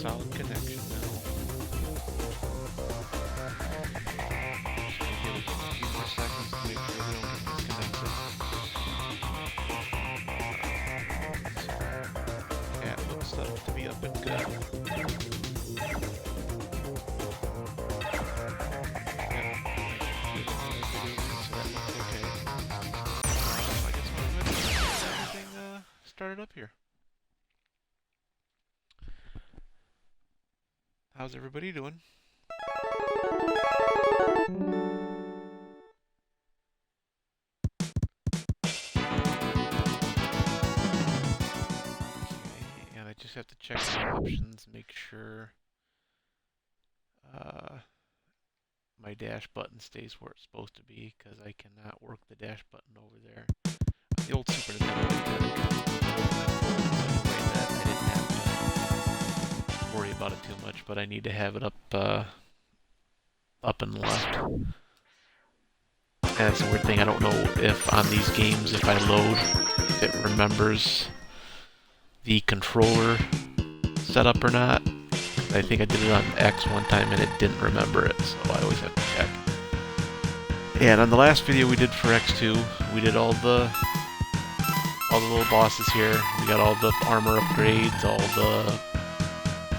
solid connection now. Just gonna give it a few more seconds to make sure we don't get disconnected. Yeah, it looks up to be up and good. Started up here. How's everybody doing? Okay, and I just have to check the options, make sure my dash button stays where it's supposed to be, because I cannot work the dash button over there. The old Super Nintendo I didn't have to worry about it too much, but I need to have it up and left. And that's the weird thing, I don't know if on these games, if I load, it remembers the controller setup or not. I think I did it on X one time and it didn't remember it, so I always have to check. And on the last video we did for X2, we did all the little bosses here. We got all the armor upgrades, all the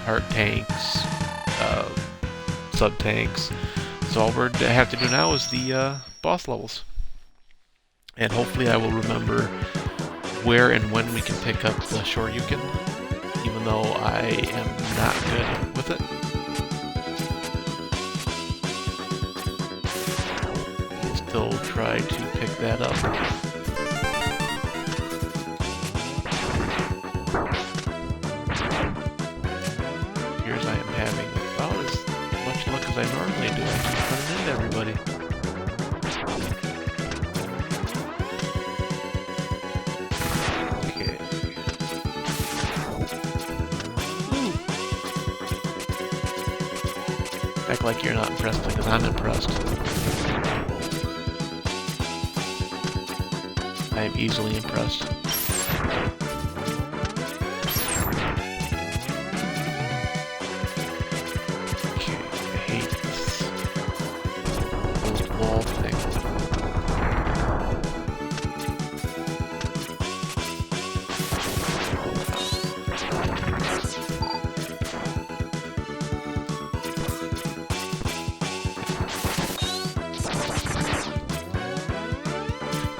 heart tanks, sub-tanks. So all we have to do now is the boss levels. And hopefully I will remember where and when we can pick up the Shoryuken, even though I am not good with it. We'll still try to pick that up. Appears I am having about as much luck as I normally do. I keep running into everybody. Okay. Ooh. Act like you're not impressed because I'm impressed. I am easily impressed.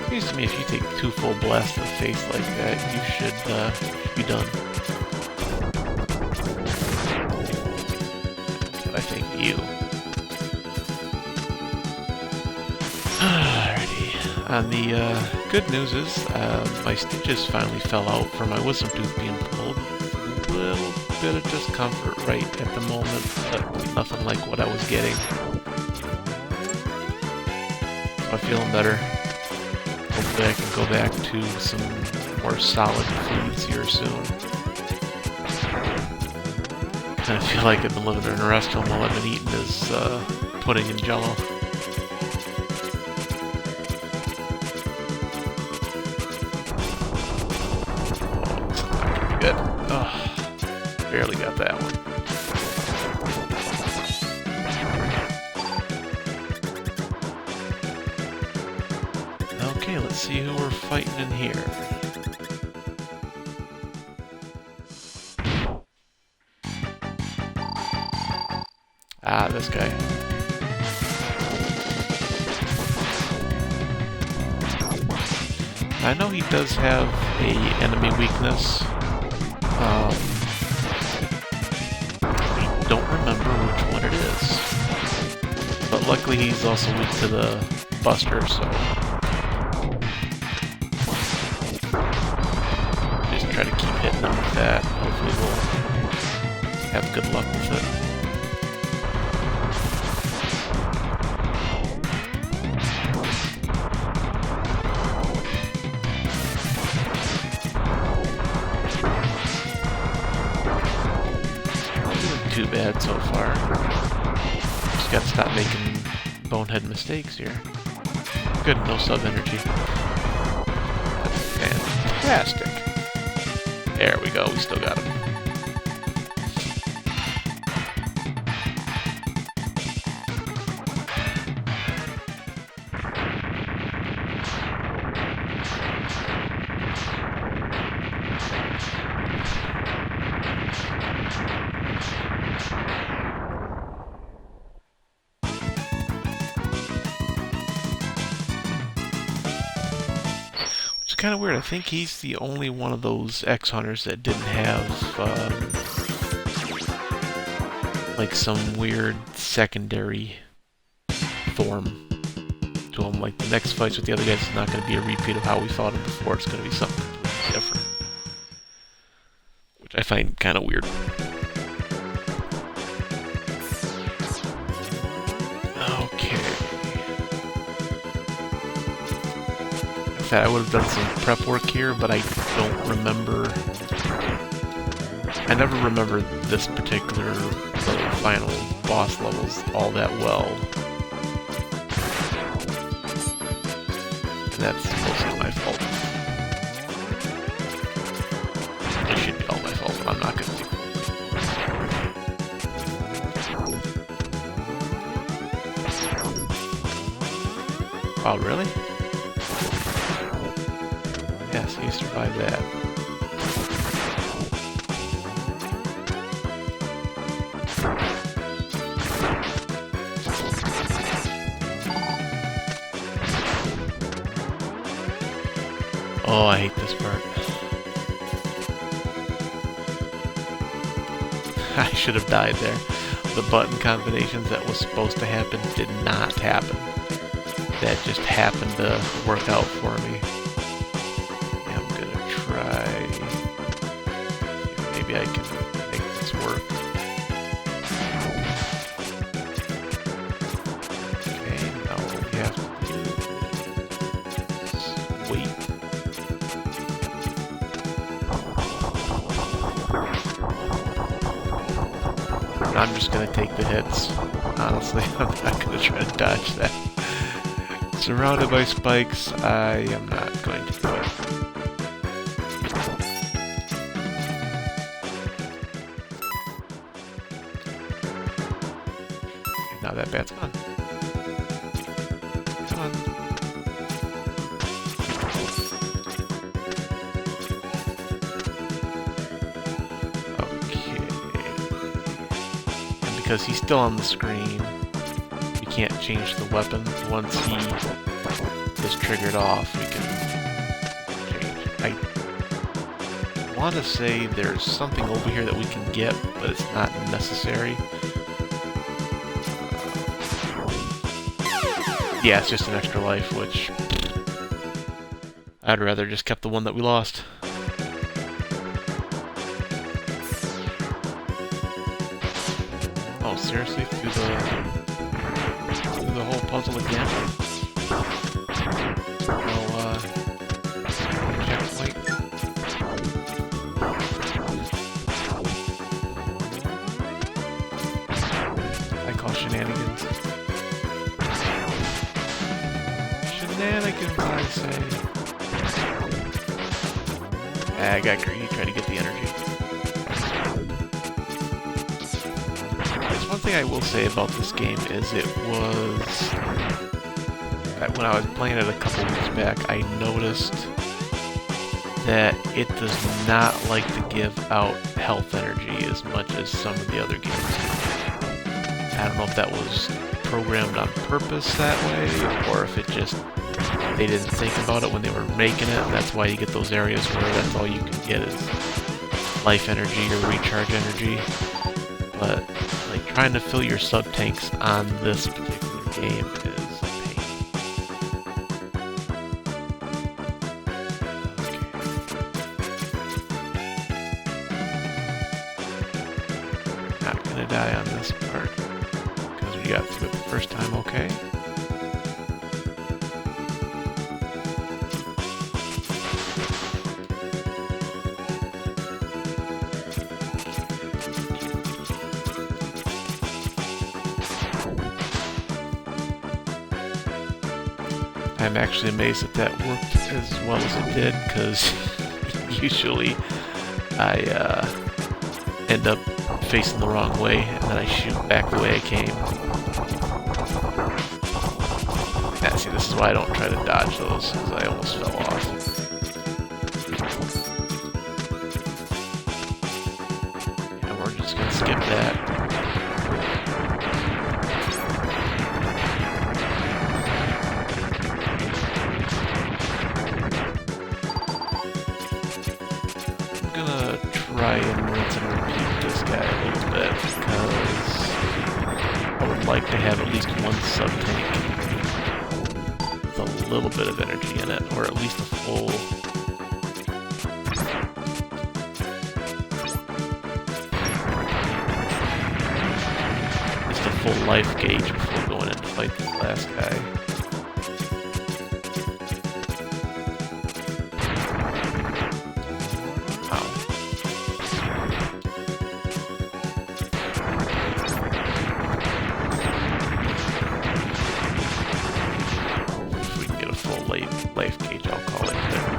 Seems to me if you take 2 full blasts to the face like that, you should be done. But I think you. Alrighty. And the good news is my stitches finally fell out from my wisdom tooth being pulled. A little bit of discomfort right at the moment, but nothing like what I was getting. I'm feeling better. Hopefully I can go back to some more solid foods here soon. I kind of feel like I've been living in a restaurant while I've been eating this pudding and jello. Oh, it's not gonna be good. Oh, barely got that one. Okay, let's see who we're fighting in here. Ah, this guy. I know he does have a enemy weakness. I don't remember which one it is. But luckily he's also weak to the Buster, so try to keep hitting them with that. Hopefully we'll have good luck with it. Not doing too bad so far. Just gotta stop making bonehead mistakes here. Good, no sub-energy. That's fantastic. There we go, we still got him. kind of weird. I think he's the only one of those X-Hunters that didn't have, like, some weird secondary form to him. Like, the next fights with the other guys is not going to be a repeat of how we fought him before. It's going to be something completely different. Which I find kind of weird. I would have done some prep work here, but I don't remember. I never remember this particular final boss levels all that well. And that's mostly my fault. It should be all my fault, but I'm not going to do. Oh, really? Yes, he survived that. Oh, I hate this part. I should have died there. The button combinations that was supposed to happen did not happen. That just happened to work out for me. Maybe I can make this work. Okay, now what we have to do is wait. I'm just gonna take the hits. Honestly, I'm not gonna try to dodge that. Surrounded by spikes, I am not going to do it. Now that bat's gone. Come on. Okay. And because he's still on the screen, we can't change the weapon. Once he is triggered off, we can change. I want to say there's something over here that we can get, but it's not necessary. Yeah, it's just an extra life, which I'd rather just kept the one that we lost. Oh, seriously? Through the whole puzzle again? No, checkpoint? I call shenanigans. Shenanigans, I say. I got greedy, tried to get the energy. There's one thing I will say about this game is it was... when I was playing it a couple weeks back, I noticed that it does not like to give out health energy as much as some of the other games. I don't know if that was programmed on purpose that way, or if it just... they didn't think about it when they were making it, and that's why you get those areas where that's all you can get is life energy or recharge energy. But, like, trying to fill your sub-tanks on this particular game is a pain. Okay. Not gonna die on this part, because we got through it the first time okay. I'm actually amazed that that worked as well as it did, because usually I end up facing the wrong way and then I shoot back the way I came. Yeah, see, this is why I don't try to dodge those, because I almost fell off. And we're just going to skip that. and rinse and repeat this guy a little bit, because I would like to have at least one sub-tank with a little bit of energy in it, or at least a full... full life gauge before going in to fight this last guy. Ow. If we can get a full life gauge, I'll call it there.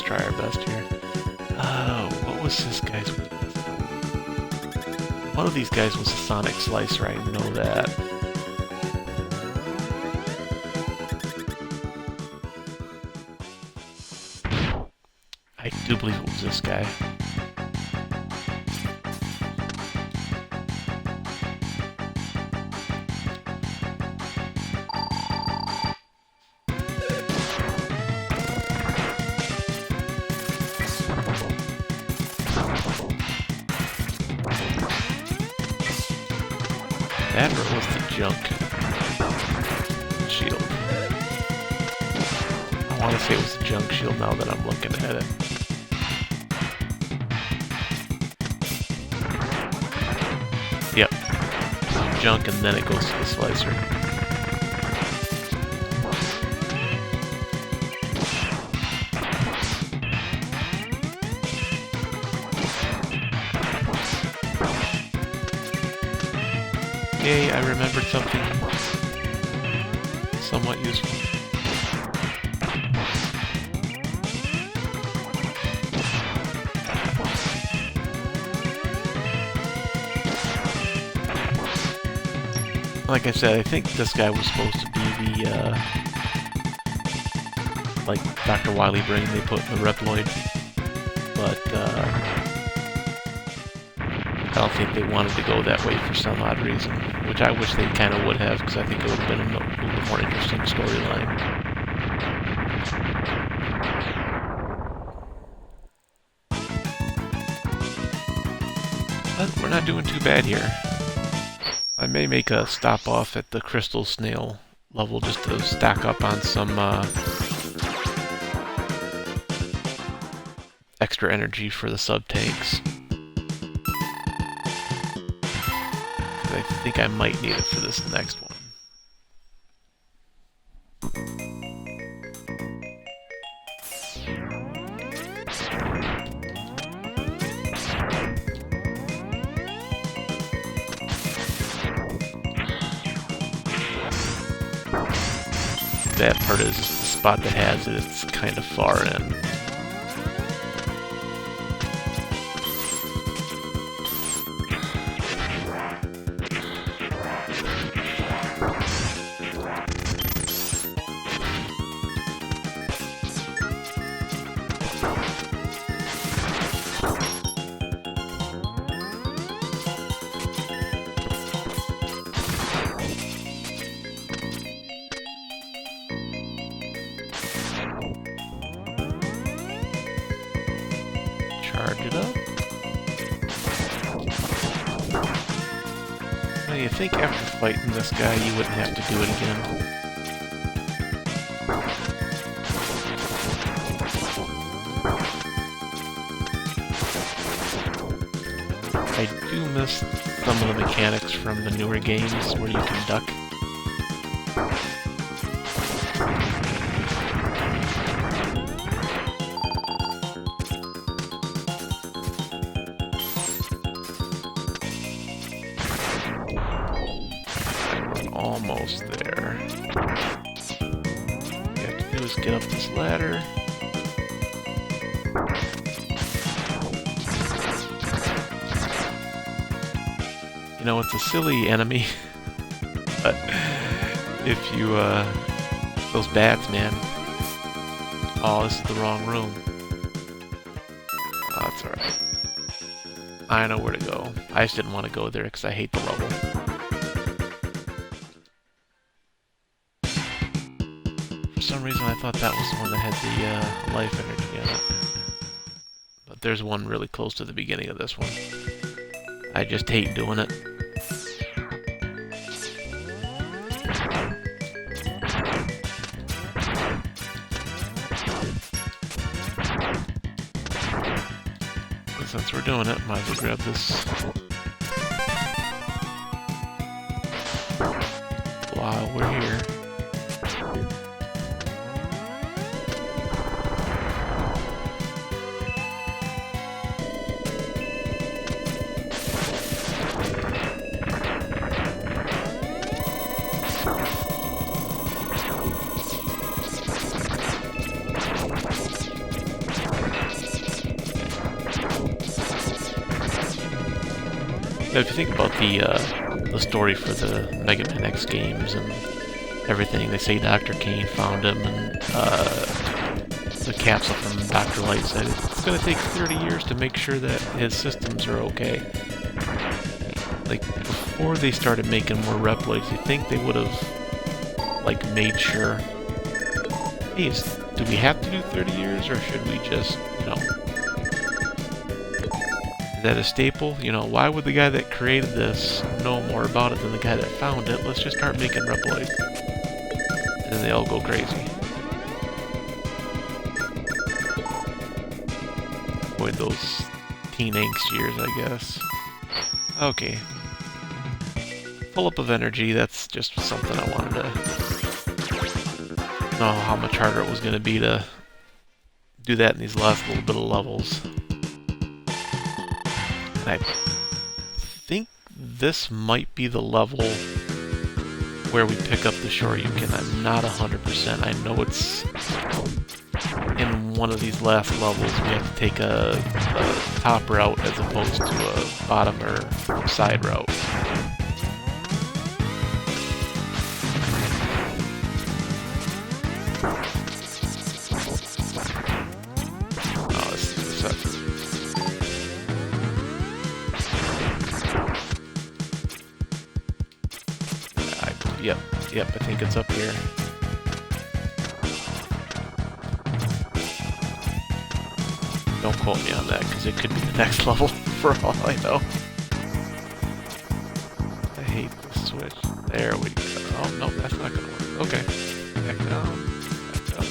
Try our best here. What was this guy's weakness? One of these guys was a Sonic Slicer, I know that. I do believe it was this guy. That or was the junk shield? I want to say it was the junk shield now that I'm looking at it. Yep. Junk and then it goes to the slicer. Yay, I remembered something somewhat useful. Like I said, I think this guy was supposed to be the, like Dr. Wily Brain they put in the Reploid, but, I don't think they wanted to go that way for some odd reason, which I wish they kind of would have, because I think it would have been a little more interesting storyline. But we're not doing too bad here. I may make a stop off at the Crystal Snail level just to stack up on some extra energy for the sub-tanks. I think I might need it for this next one. That part is the spot that has it, it's kind of far in. Charge it up. Now you think after fighting this guy you wouldn't have to do it again. I do miss some of the mechanics from the newer games where you can duck. Almost there. All you have to do is get up this ladder. You know, it's a silly enemy, but if you, those bats, man. Oh, this is the wrong room. Oh, that's alright. I know where to go. I just didn't want to go there because I hate the level. some reason I thought that was the one that had the life energy on it. But there's one really close to the beginning of this one. I just hate doing it. But since we're doing it, might as well grab this while we're here. Now, if you think about the story for the Mega Man X games and everything, they say Dr. Kane found him, and the capsule from Dr. Light said it's going to take 30 years to make sure that his systems are okay. Like, before they started making more Reploids, you think they would have, like, made sure, hey, do we have to do 30 years, or should we just, you know, is that a staple? You know, why would the guy that created this know more about it than the guy that found it? Let's just start making Reploids. And then they all go crazy. Avoid those teen angst years, I guess. Okay. Full up of energy, that's just something I wanted to know how much harder it was going to be to do that in these last little bit of levels. I think this might be the level where we pick up the Shoryuken. I'm not 100%. I know it's in one of these last levels we have to take a top route as opposed to a bottom or side route. Oh, this sucks. Yep, I think it's up here. Don't quote me on that, because it could be the next level, for all I know. I hate this switch. There we go. Oh, no, that's not gonna work. Okay. Back down. Back up.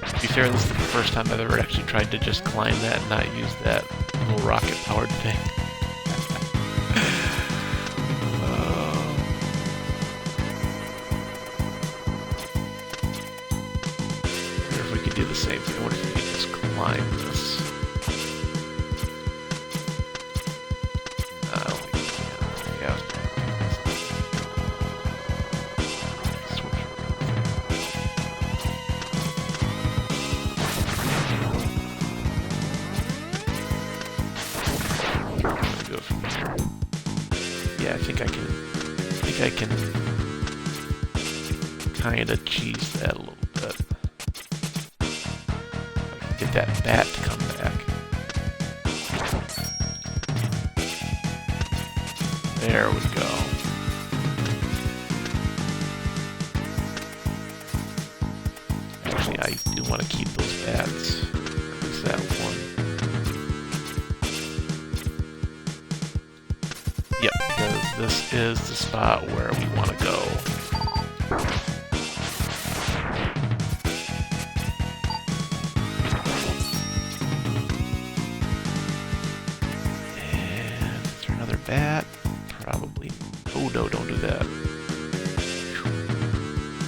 To be fair, this is the first time I've ever actually tried to just climb that and not use that little rocket-powered thing. Do the same thing. What if we could just climb this? Oh, yeah. Switch. Go from here. Yeah, I think I can kind of cheese that a little bit. Get that bat to come back. There we go. Actually, I do want to keep those bats. At least that one. Yep, because this is the spot where we want to go. Bat? Probably. Oh no, don't do that.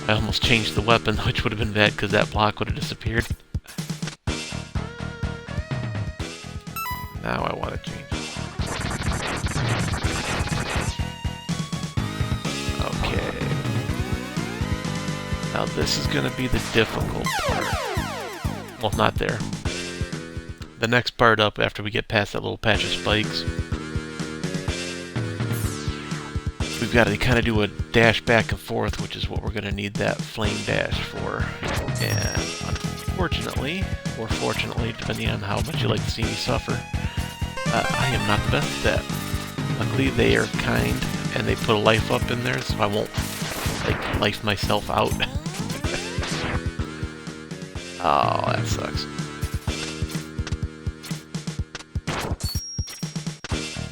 I almost changed the weapon, which would have been bad because that block would have disappeared. Now I want to change it. Okay. Now this is going to be the difficult part. Well, not there. The next part up after we get past that little patch of spikes. We've got to kind of do a dash back and forth, which is what we're going to need that flame dash for. And unfortunately, or fortunately, depending on how much you like to see me suffer, I am not the best at that. Luckily, they are kind and they put a life up in there, so I won't like life myself out. Oh, that sucks.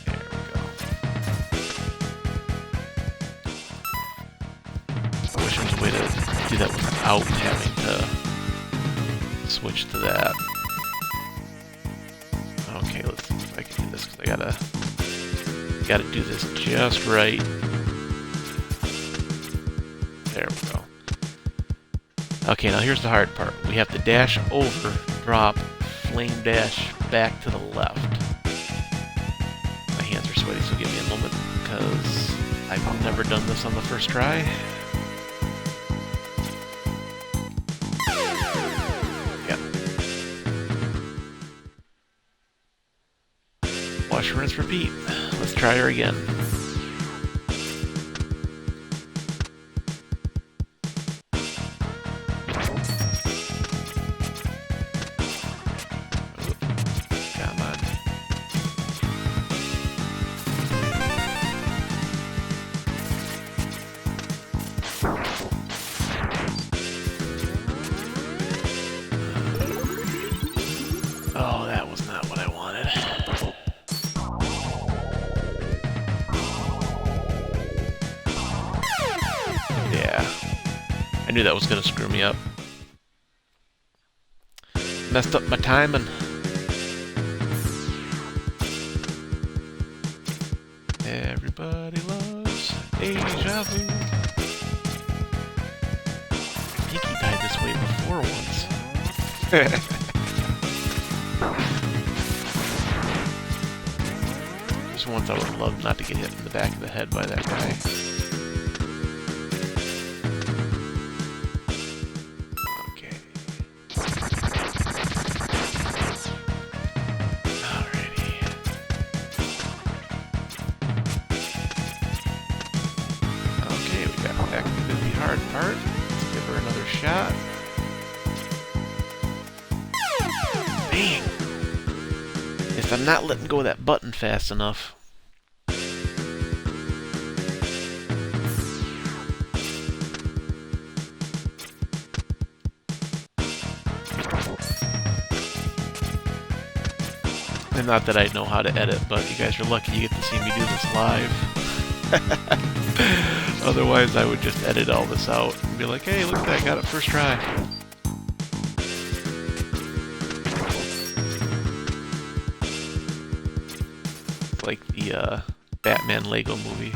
There we go. I wish there was a way to do that without having to switch to that. Okay, let's see if I can do this, because I gotta do this just right. There we go. Okay, now here's the hard part. We have to dash over, drop, flame dash back to the left. My hands are sweaty, so give me a moment, because I've never done this on the first try. Yep. Wash, rinse, repeat. Let's try her again. Oh, that was not what I wanted. Yeah. I knew that was going to screw me up. Messed up my timing. Everybody loves Deja Vu. I think he died this way before once. Just once I would love not to get hit in the back of the head by that guy. Okay. Alrighty. Okay, we got back to the hard part. Let's give her another shot. Dang! If I'm not letting go of that button fast enough. And not that I know how to edit, but you guys are lucky you get to see me do this live. Otherwise, I would just edit all this out and be like, hey, look at that, I got it first try. Like the Batman Lego movie.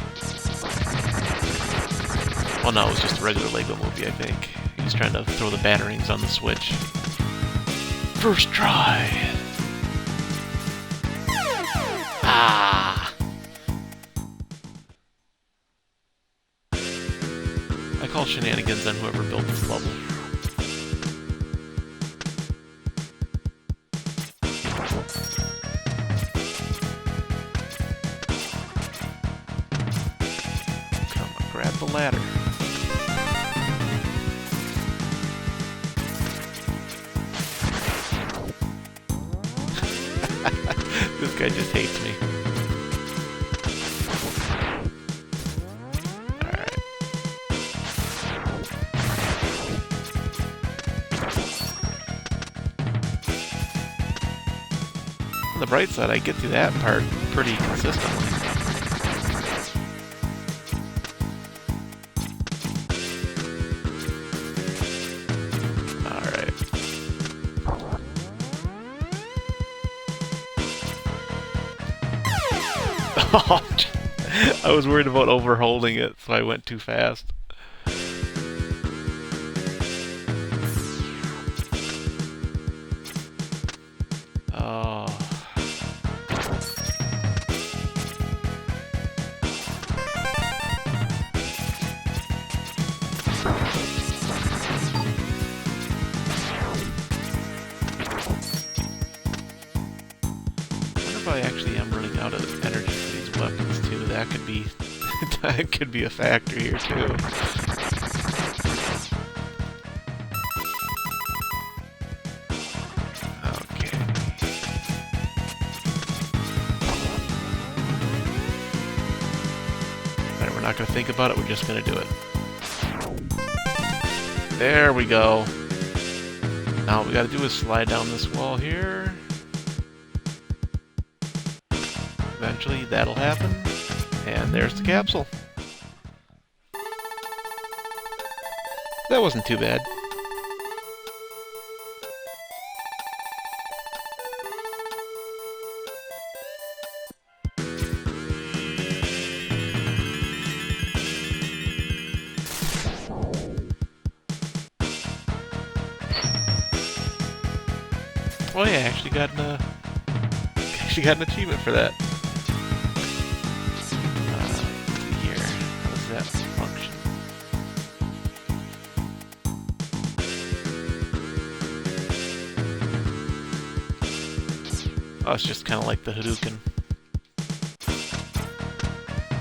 Well, no, it was just a regular Lego movie, I think. He was trying to throw the batarangs on the Switch. First try! Ah! I call shenanigans on whoever built this level. Grab the ladder. This guy just hates me. Alright. On the bright side, I get through that part pretty consistently. I was worried about overholding it, so I went too fast. Oh. I wonder if I actually am running out of energy for these weapons too. That could be that could be a factor here too. Okay. not gonna think about it, we're just gonna do it. There we go. Now what we gotta do is slide down this wall here. Eventually that'll happen. And there's the capsule. That wasn't too bad. Oh yeah, I actually got an achievement for that. Here, how does that function? Oh, it's just kind of like the Hadouken.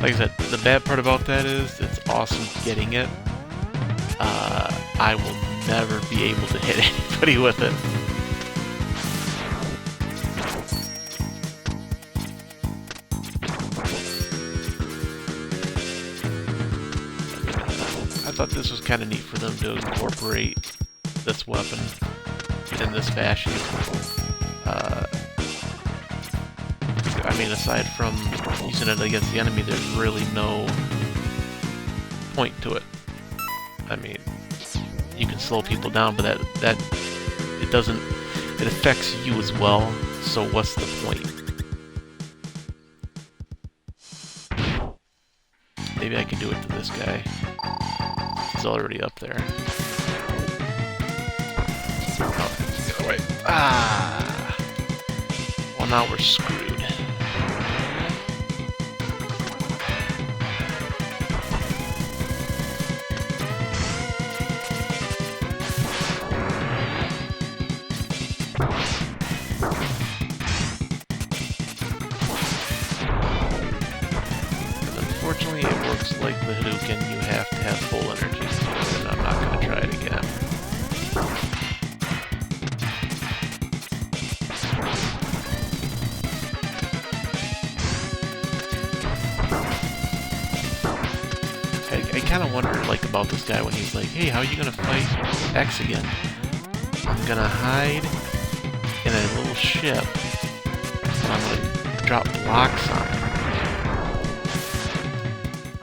Like I said, the bad part about that is it's awesome getting it. I will never be able to hit anybody with it. I thought this was kind of neat for them to incorporate this weapon in this fashion. I mean, aside from using it against the enemy, there's really no point to it. I mean, you can slow people down, but that it doesn't. It affects you as well. So what's the point? Maybe I can do it to this guy. He's already up there. Oh, get away. Ah! Well, now we're screwed. Unfortunately, it works like the Hadouken. You have to have full energy to do it, and I'm not going to try it again. I kind of wonder, like, about this guy when he's like, hey, how are you going to fight X again? I'm going to hide in a little ship, and I'm going to drop blocks on him.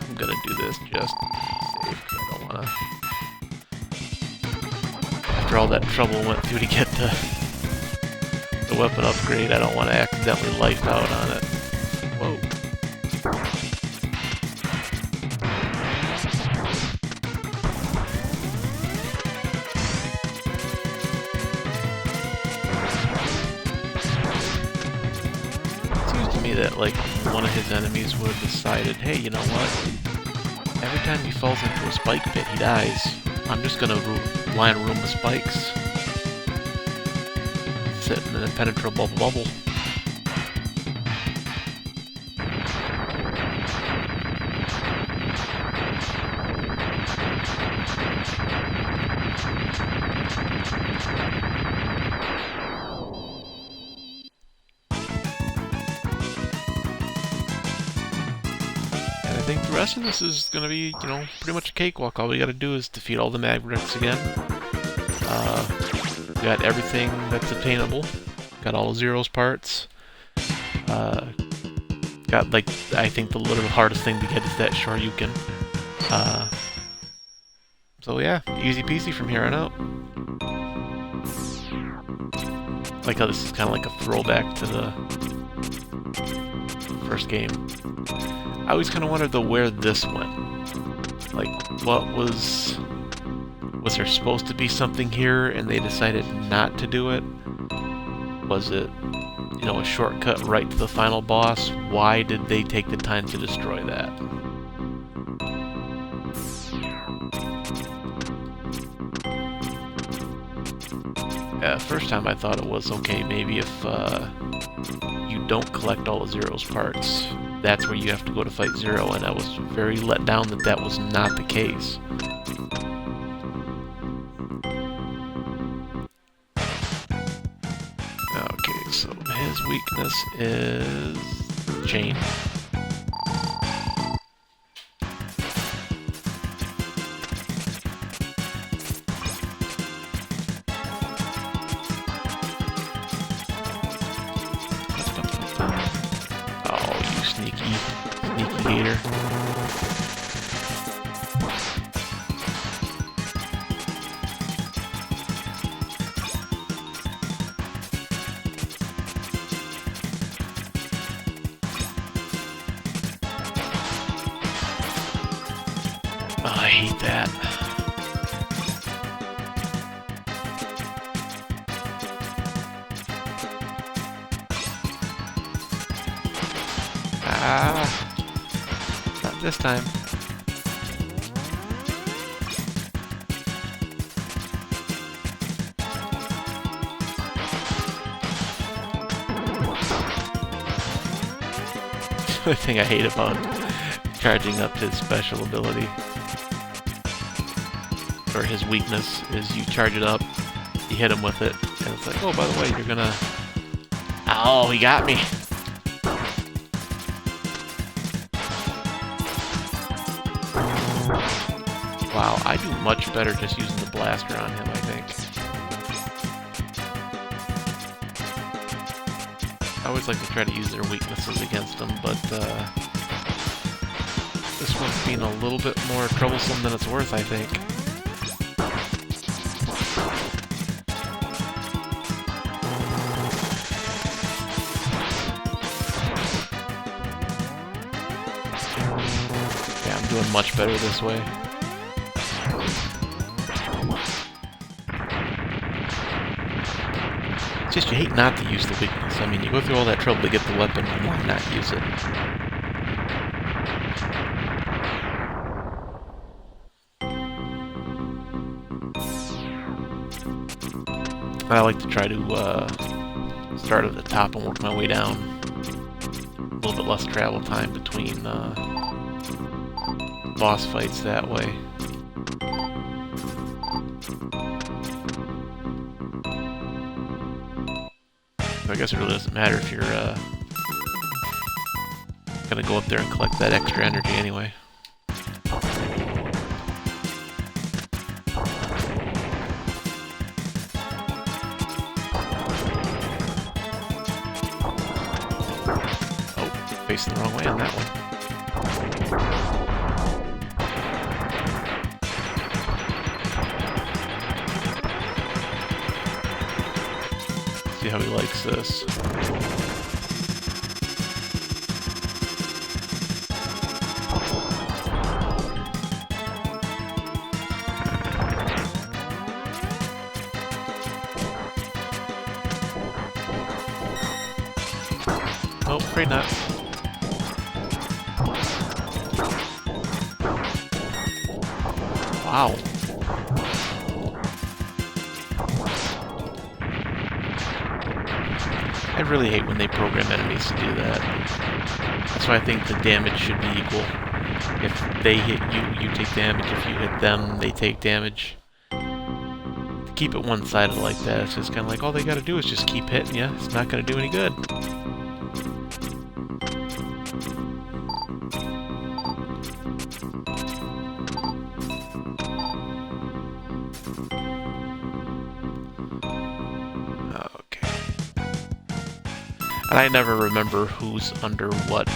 I'm going to do this just to be safe, because I don't want to... After all that trouble I went through to get the weapon upgrade, I don't want to accidentally life out on it. Whoa. That like one of his enemies would have decided, hey, you know what? Every time he falls into a spike pit, he dies. I'm just gonna line a room with spikes. Sit in an impenetrable bubble. I think the rest of this is going to be, you know, pretty much a cakewalk. All we got to do is defeat all the Mavericks again. Got everything that's obtainable. Got all of Zero's parts. Got, like, I think the literal hardest thing to get is that Shoryuken. So yeah, easy peasy from here on out. Like how this is kind of like a throwback to the first game. I always kind of wondered though where this went. Like, what was there supposed to be something here and they decided not to do it? Was it, you know, a shortcut right to the final boss? Why did they take the time to destroy that? Yeah, first time I thought it was, okay, maybe if you don't collect all of Zero's parts, that's where you have to go to fight Zero, and I was very let down that that was not the case. Okay, so his weakness is chain. Sneaky gator. Oh, I hate that. Ah, not this time. The only thing I hate about charging up his special ability, or his weakness, is you charge it up, you hit him with it, and it's like, oh, by the way, you're gonna... Oh, he got me! Wow, I do much better just using the blaster on him, I think. I always like to try to use their weaknesses against them, but this one's being a little bit more troublesome than it's worth, I think. Yeah, I'm doing much better this way. It's just you hate not to use the weakness. I mean, you go through all that trouble to get the weapon, why not use it? I like to try to start at the top and work my way down. A little bit less travel time between boss fights that way. I guess it really doesn't matter if you're gonna go up there and collect that extra energy anyway. Oh, facing the wrong way on that one. See how he likes this. Oh, afraid not. Wow. I really hate when they program enemies to do that. That's why I think the damage should be equal. If they hit you, you take damage. If you hit them, they take damage. To keep it one-sided like that, it's just kind of like all they gotta do is just keep hitting you. It's not gonna do any good. And I never remember who's under what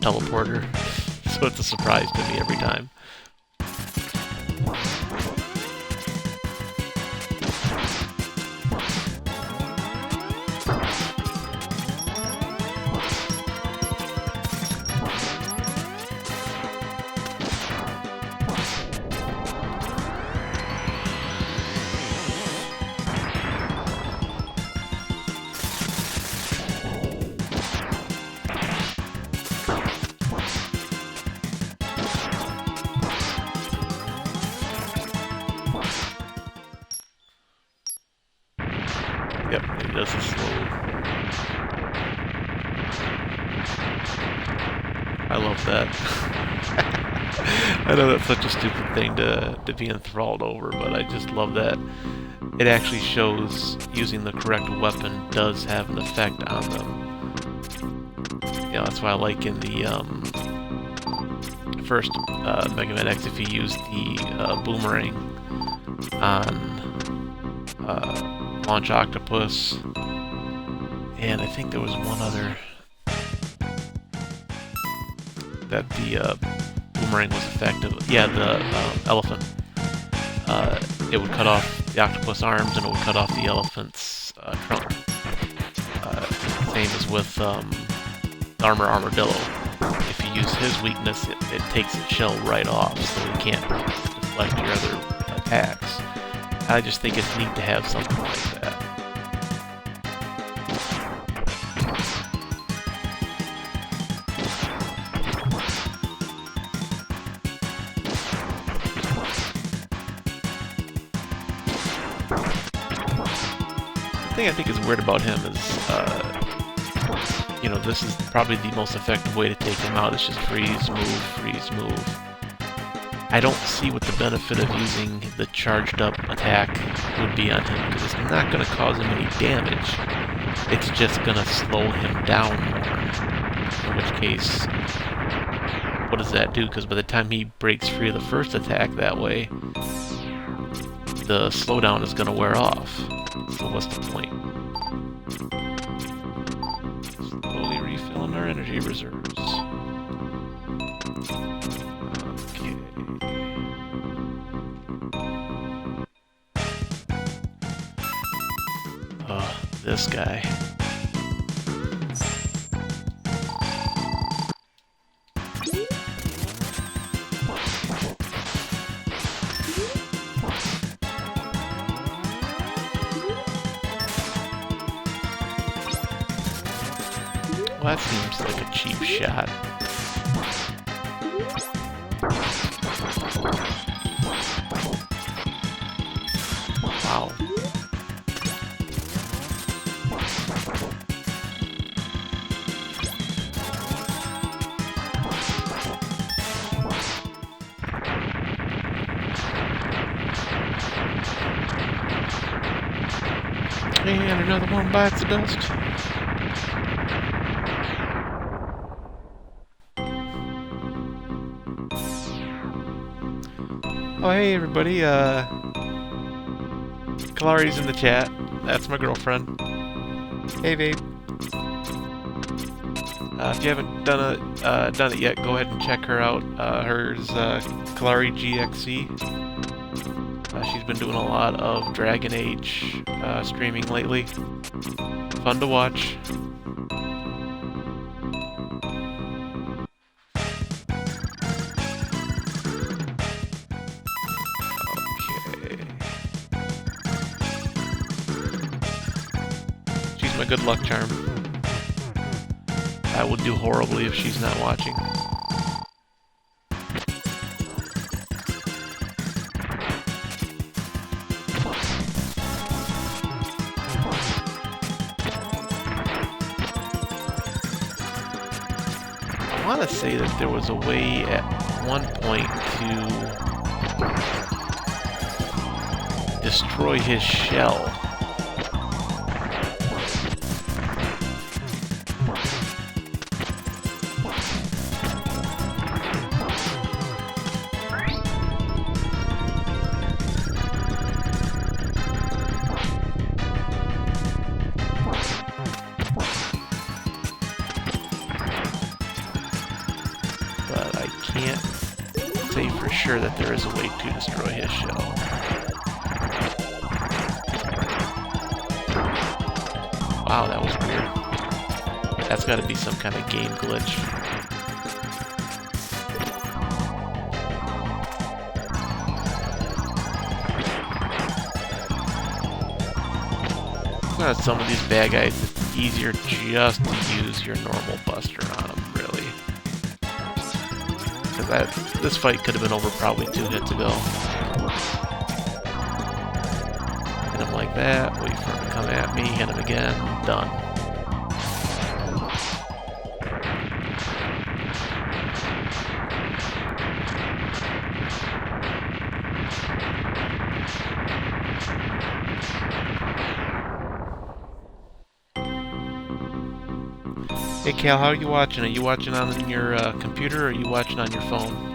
teleporter, so it's a surprise to me every time. Yep, he does it slowly. I love that. I know that's such a stupid thing to be enthralled over, but I just love that it actually shows using the correct weapon does have an effect on them. Yeah, that's why I like in the first Mega Man X, if you use the boomerang on Launch Octopus, and I think there was one other. that the boomerang was effective. Yeah, the elephant. It would cut off the octopus arms and it would cut off the elephant's trunk. Same as with Armadillo. If you use his weakness, it takes its shell right off, so it can't deflect your other attacks. I just think it's neat to have something like that. The thing I think is weird about him is, you know, this is probably the most effective way to take him out. It's just freeze, move. I don't see what the benefit of using the charged up attack would be on him, because it's not going to cause him any damage. It's just going to slow him down more. In which case, what does that do? Because by the time he breaks free of the first attack that way, the slowdown is going to wear off. So what's the point? Slowly refilling our energy reserves. Okay. This guy. Well, that seems like a cheap shot. Wow. And another one bites the dust. Oh, hey everybody, Kalari's in the chat. That's my girlfriend. Hey babe. If you haven't done it yet, go ahead and check her out. Hers, Kalari GXC. She's been doing a lot of Dragon Age streaming lately. Fun to watch. My good luck charm. I would do horribly if she's not watching. I want to say that there was a way at one point to destroy his shell. Sure that there is a way to destroy his shell. Wow, that was weird. That's got to be some kind of game glitch. Some of these bad guys, it's easier just to use your normal buster on them, really. Because this fight could have been over probably 2 hits ago. Hit him like that, wait for him to come at me, hit him again, done. Hey Cal, how are you watching? Are you watching on your computer or are you watching on your phone?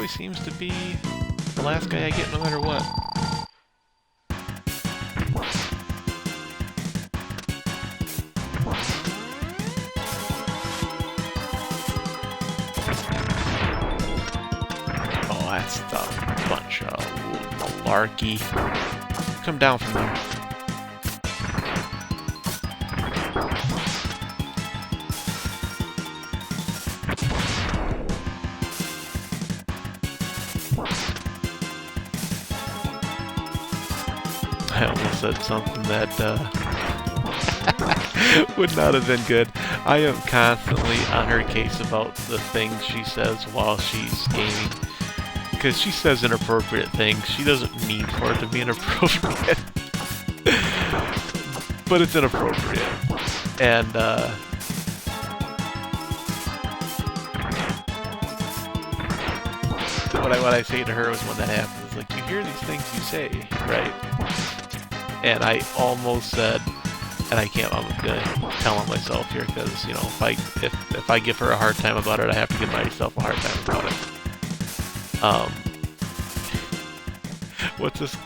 always seems to be the last guy I get no matter what. Oh, that's a bunch of malarkey. Come down from there. I almost said something that would not have been good. I am constantly on her case about the things she says while she's gaming. Because she says inappropriate things. She doesn't mean for it to be inappropriate. But it's inappropriate. And, what I say to her is when that happens, like, you hear these things you say, right? And I almost said, and I'm gonna tell on myself here, because, you know, if I give her a hard time about it, I have to give myself a hard time about it. What's this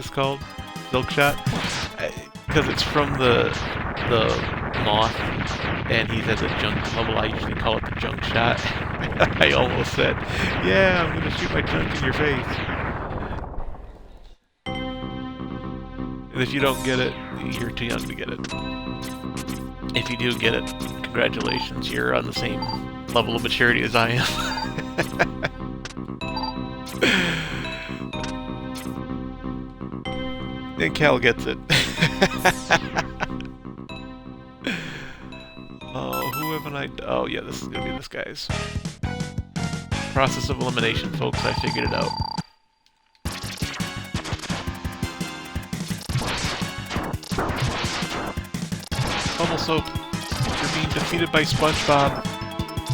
called? Silk shot? Because it's from the moth, and he has a junk bubble. I usually call it the junk shot. I almost said, yeah, I'm gonna shoot my junk in your face. And if you don't get it, you're too young to get it. If you do get it, congratulations, you're on the same level of maturity as I am. And Cal gets it. Oh, who haven't I... Oh, yeah, this is gonna be this guy's. Process of elimination, folks. I figured it out. Bubble Soap, you're being defeated by SpongeBob.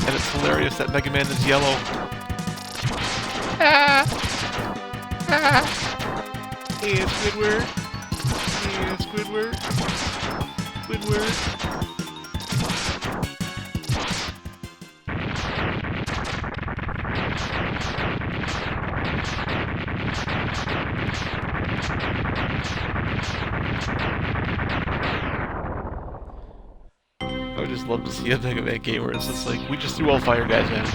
And it's hilarious that Mega Man is yellow. Ah! Ah! Hey, Squidward. Hey, Squidward. Squidward. I would just love to see a Mega Man game where it's just like, we just threw all fire guys in.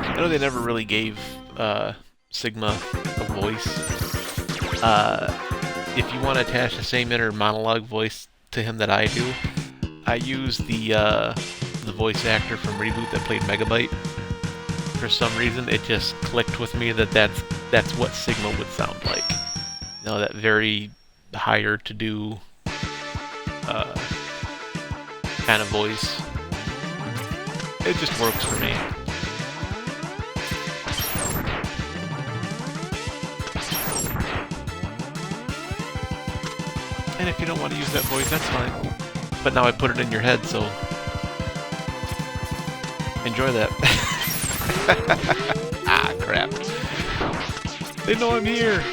I know they never really gave Sigma a voice. If you want to attach the same inner monologue voice to him that I do, I use the voice actor from Reboot that played Megabyte. For some reason, it just clicked with me that that's what Sigma would sound like. You know, that very higher to do kind of voice. It just works for me. And if you don't want to use that voice, that's fine. But now I put it in your head, so enjoy that. Ah, crap. They know I'm here.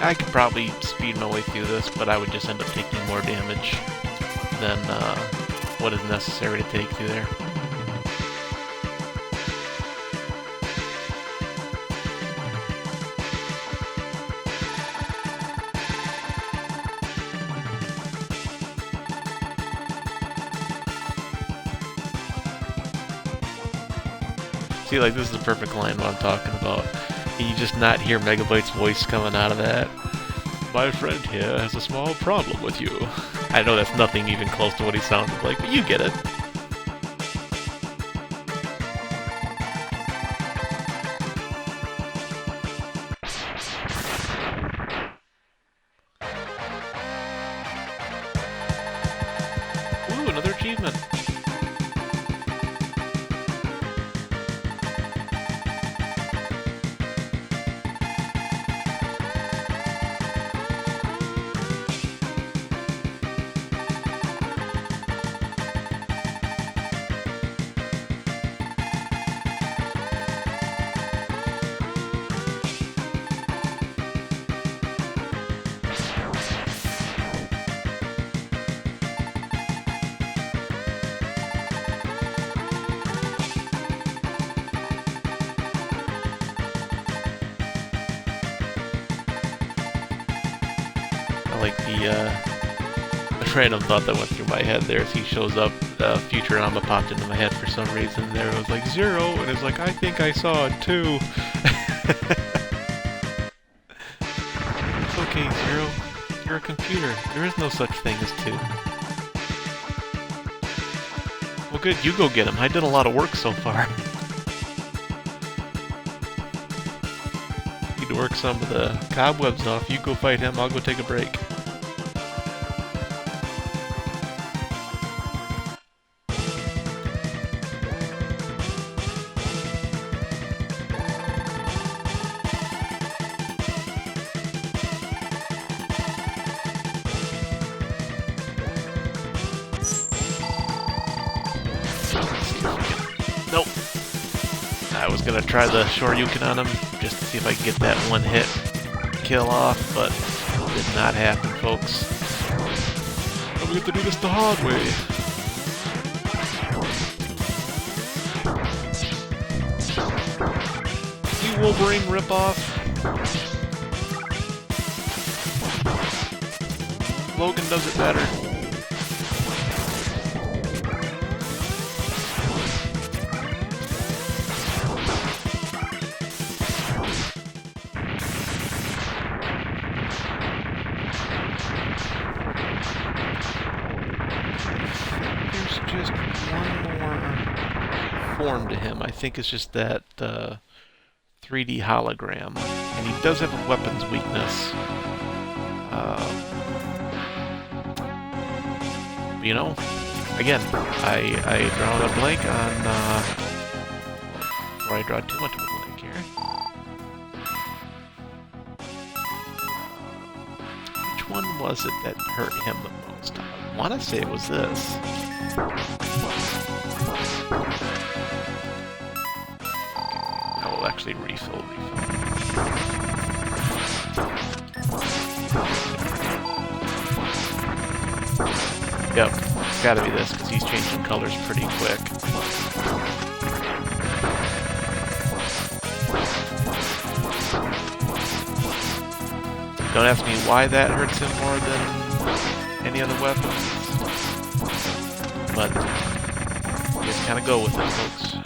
I could probably speed my way through this, but I would just end up taking more damage than what is necessary to take through there. See, like, this is the perfect line what I'm talking about. Can you just not hear Megabyte's voice coming out of that? my friend here has a small problem with you. I know that's nothing even close to what he sounded like, but you get it. Ooh, another achievement. Like the random thought that went through my head there as he shows up, Futurama popped into my head for some reason there. It was like, Zero, and it's like, I think I saw it too. It's okay, Zero. You're a computer. There is no such thing as two. Well good, you go get him. I did a lot of work so far. Need to work some of the cobwebs off. You go fight him, I'll go take a break. Nope. I was gonna try the Shoryuken on him just to see if I could get that one hit kill off, but did not happen, folks. And we have to do this the hard way. You Wolverine ripoff. Logan does it better. Just one more form to him. I think it's just that 3D hologram. And he does have a weapons weakness. You know, again, I draw a blank on... or I draw too much of a blank here. Which one was it that hurt him the most? I want to say it was this. I will actually refill. Yep, it's gotta be this, because he's changing colors pretty quick. Don't ask me why that hurts him more than any other weapon. But just kind of go with it, folks.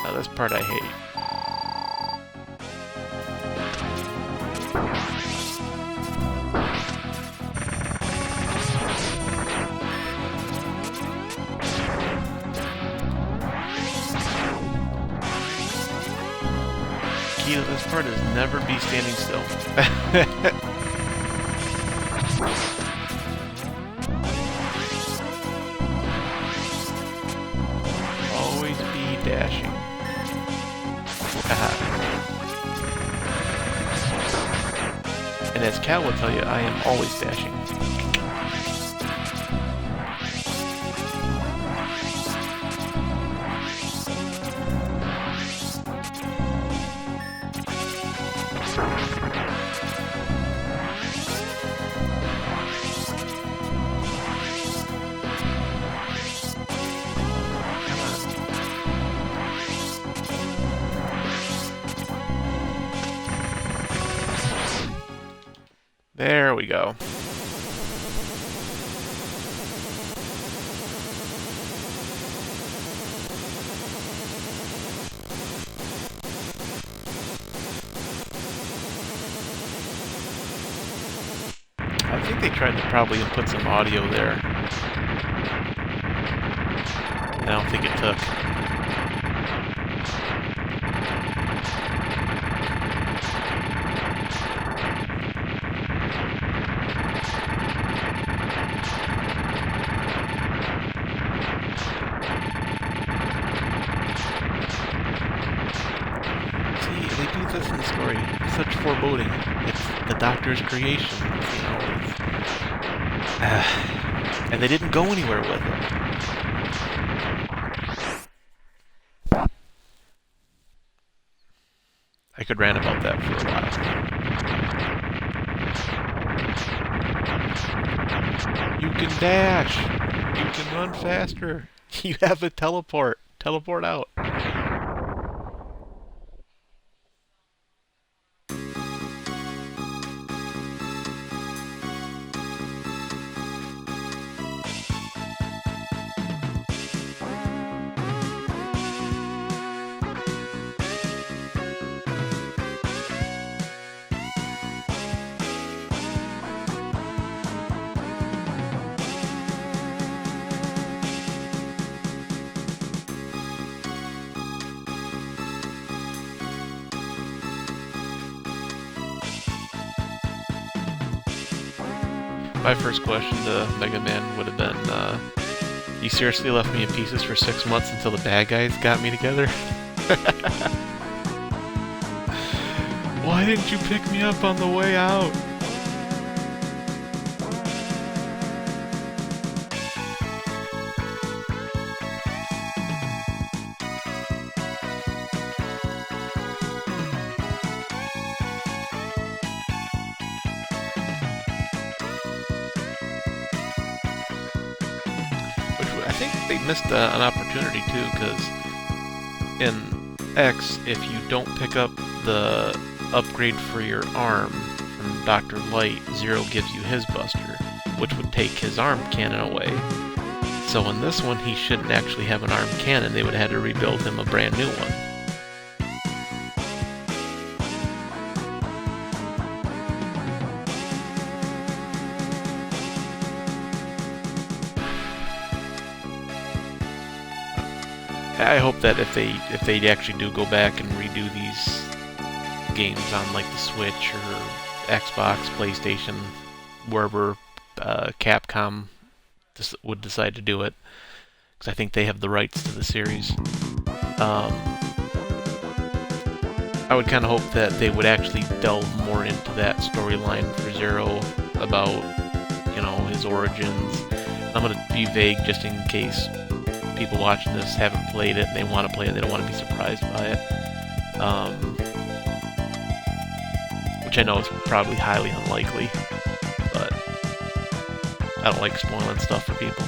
Now this part I hate. Key to this part is never be standing still. Always be dashing. And as Cal will tell you, I am always dashing. we go. I think they tried to probably put some audio there. I don't think it took. See, they do this in the story. Such foreboding. It's the Doctor's creation, you know. And they didn't go anywhere with it. I could rant about that for a while. You can dash! You can run faster! You have a teleport! Teleport out! My first question to Mega Man would have been, you seriously left me in pieces for 6 months until the bad guys got me together? Why didn't you pick me up on the way out? I think they missed an opportunity too, because in X, if you don't pick up the upgrade for your arm from Dr. Light, Zero gives you his buster, which would take his arm cannon away. So in this one, he shouldn't actually have an arm cannon. They would have had to rebuild him a brand new one. I hope that if they actually do go back and redo these games on like the Switch or Xbox, PlayStation, wherever Capcom would decide to do it, because I think they have the rights to the series. I would kind of hope that they would actually delve more into that storyline for Zero about, you know, his origins. I'm going to be vague just in case people watching this haven't played it and they want to play it, they don't want to be surprised by it. Which I know is probably highly unlikely, but I don't like spoiling stuff for people.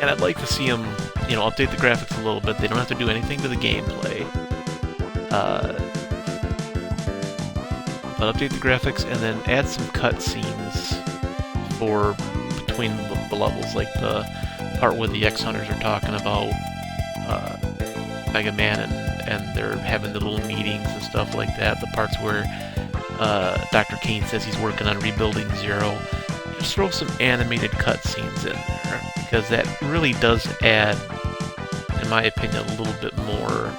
And I'd like to see them, you know, update the graphics a little bit. They don't have to do anything to the gameplay. But update the graphics and then add some cutscenes for between the levels, like the part where the X-Hunters are talking about Mega Man and they're having the little meetings and stuff like that. The parts where Dr. Kane says he's working on rebuilding Zero. Just throw some animated cutscenes in there, because that really does add, in my opinion, a little bit more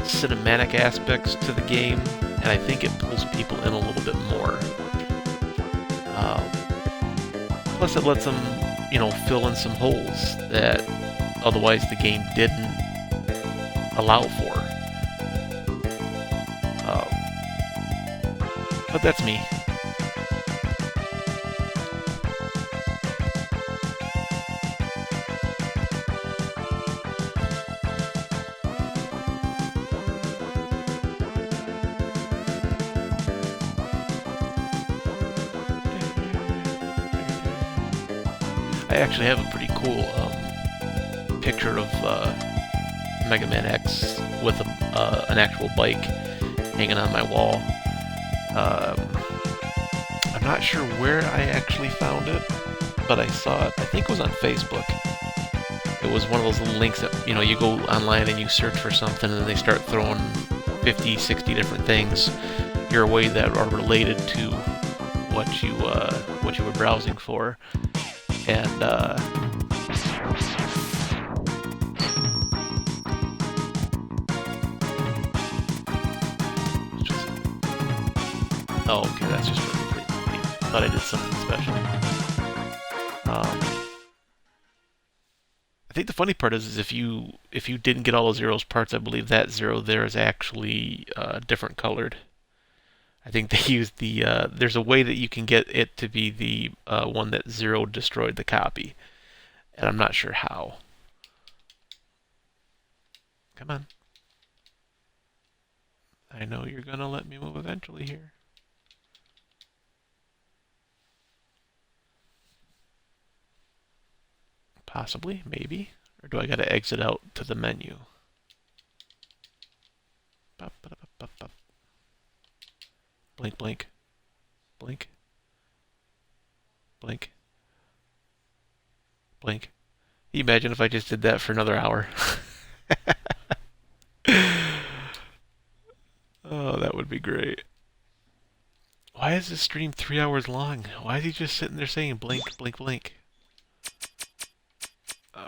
cinematic aspects to the game, and I think it pulls people in a little bit more. Plus it lets them, you know, fill in some holes that otherwise the game didn't allow for. But that's me. I actually have a pretty cool picture of Mega Man X with an actual bike hanging on my wall. not sure where I actually found it, but I saw it. I think it was on Facebook. It was one of those little links that, you know, you go online and you search for something and they start throwing 50, 60 different things your way that are related to what you were browsing for. And oh, okay, that's just for complete. I thought I did something special. I think the funny part is if you didn't get all of Zero's parts, I believe that Zero there is actually different colored. I think they used the there's a way that you can get it to be the one that Zero destroyed the copy, and I'm not sure how. Come on. I know you're gonna let me move eventually here. Possibly, maybe. Or do I gotta exit out to the menu? Blink, blink. Blink. Blink. Blink. Can you imagine if I just did that for another hour? Oh, that would be great. Why is this stream 3 hours long? Why is he just sitting there saying blink, blink, blink?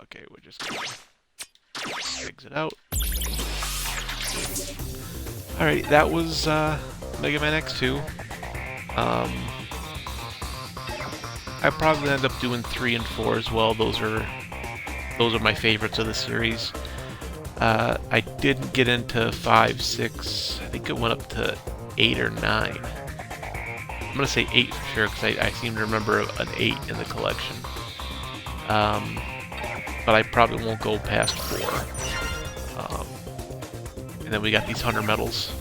Okay, we're just gonna exit out. Alright, that was Mega Man X2. I probably end up doing 3 and 4 as well. Those are my favorites of the series. I didn't get into 5, 6. I think it went up to 8 or 9. I'm gonna say 8 for sure because I seem to remember an 8 in the collection. But I probably won't go past 4. And then we got these 100 medals.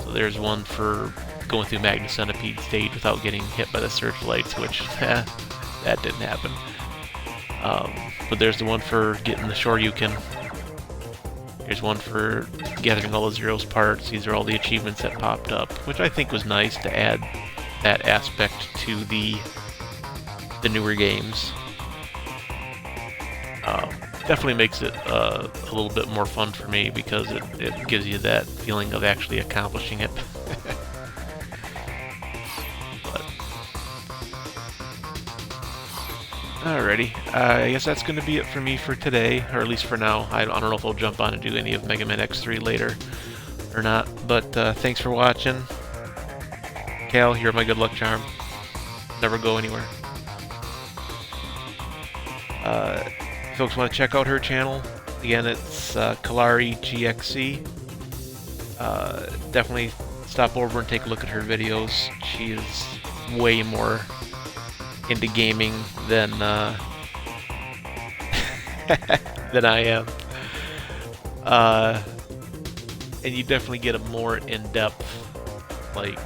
So there's one for going through Magna Centipede stage without getting hit by the searchlights, which that didn't happen. But there's the one for getting the Shoryuken. Here's one for gathering all of Zero's parts. These are all the achievements that popped up, which I think was nice to add that aspect to the newer games. Definitely makes it a little bit more fun for me because it gives you that feeling of actually accomplishing it. But, alrighty, I guess that's going to be it for me for today, or at least for now. I don't know if I'll jump on and do any of Mega Man X3 later or not, but thanks for watching. Cal, you're my good luck charm. Never go anywhere. If folks want to check out her channel, again, it's Kalari GXC. Definitely stop over and take a look at her videos. She is way more into gaming than than I am. And you definitely get a more in-depth, like,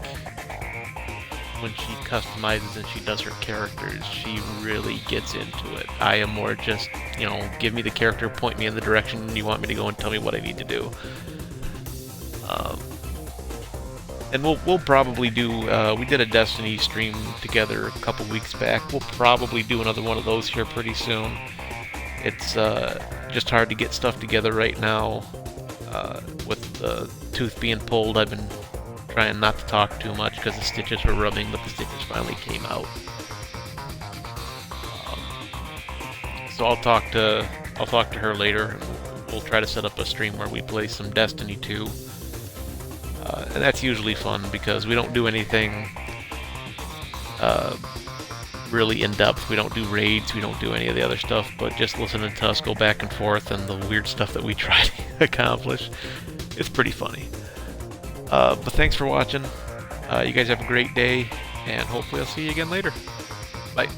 when she customizes and she does her characters, she really gets into it. I am more just, you know, give me the character, point me in the direction you want me to go, and tell me what I need to do. And we'll probably do, we did a Destiny stream together a couple weeks back. We'll probably do another one of those here pretty soon. It's just hard to get stuff together right now. With the tooth being pulled, I've been trying not to talk too much because the stitches were rubbing, but the stitches finally came out. So I'll talk to her later, and we'll try to set up a stream where we play some Destiny 2. And that's usually fun because we don't do anything really in-depth. We don't do raids, we don't do any of the other stuff, but just listening to us go back and forth and the weird stuff that we try to accomplish, it's pretty funny. But thanks for watching. You guys have a great day, and hopefully I'll see you again later. Bye.